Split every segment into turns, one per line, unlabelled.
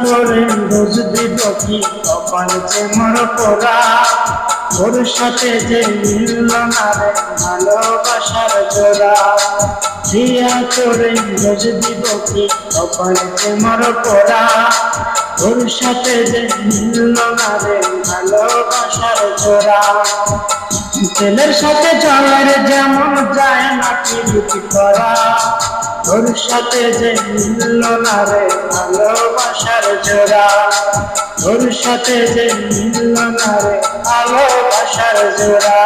করে রোজ দিব কি কপাল যে মোর পোড়া, ওর সাথে যে মিলল না রে ভালোবাসার জোড়া। বিয়া করে রোজ দিব কি কপাল যে মোর পোড়া, ওর সাথে যে মিলল না রে ভালোবাসার জোড়া। তেলের সাথে জলের যেমন যায় না পিরিতি করা, ওর সাথে যে মিলল না রে ভালোবাসার জোড়া, ওর সাথে যে মিলল না রে ভালোবাসার জোড়া।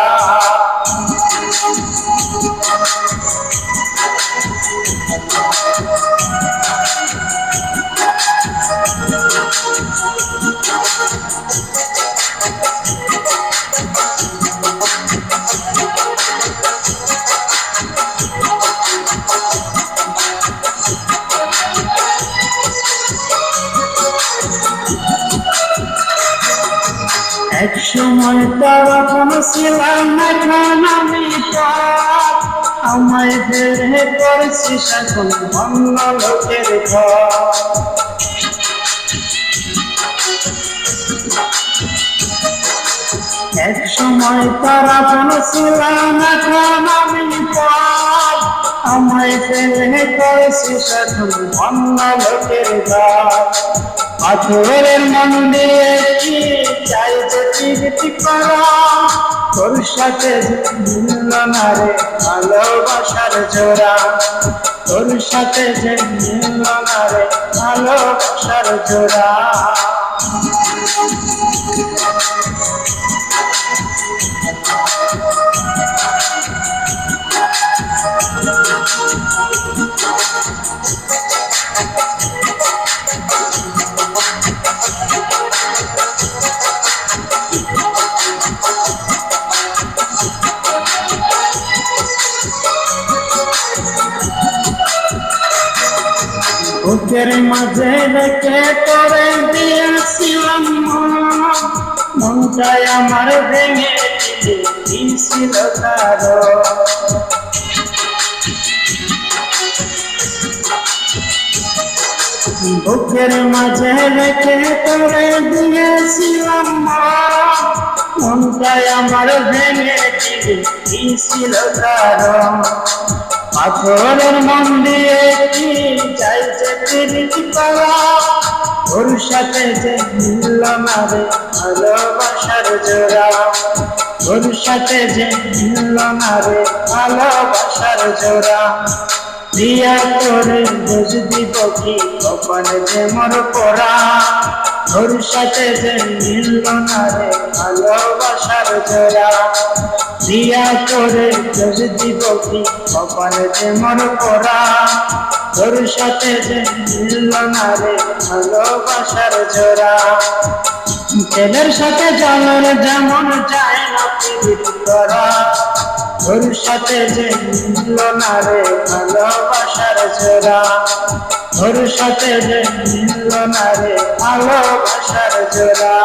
এক সময় তারা কোনো ছিলাম এখন আমি পার, আমায় বেড়ে করছিস এখন অন্য লোকের ঘর। এক সময় তারা কোনো ছিলাম এখন আমি পার, আমায় বেড়ে করছিস এখন অন্য লোকের ঘর। পাথরের মন দিয়ে কি চাই যে প্রীতি করা, তোর সাথে মিলল না রে ভালোবাসার জোড়া, তোর সাথে যে মিলল না রে ভালোবাসার জোড়া। বুকের মাঝে রেখে করে দিয়েছিলাম মনটাই আমার ভেঙে দিয়েছিল কারো। বুকের মাঝে রেখে করে দিয়েছিলাম মনটাই আমার ভেঙে দিয়েছিল কারো। পাথরের মন দিয়ে কি চাই যে প্রীতি করা, ওর সাথে যে মিলল না রে ভালোবাসার জোড়া, ওর সাথে যে মিলল না রে ভালোবাসার জোড়া। বিয়া করে রোজ দিব কি কপাল যে মোর পোড়া, ওর সাথে যে মিলল না রে ভালোবাসার জোড়া। বিয়া করে রোজ দিব কি কপাল যে মোর পোড়া, ওর সাথে যে মিলল না রে ভালোবাসার জোড়া। তেলের সাথে জলের যেমন যায় না পিরিতি করা, ওর সাথে যে মিলল না রে ভালোবাসার জোড়া, ওর সাথে যে মিলল না রে ভালোবাসার জোড়া।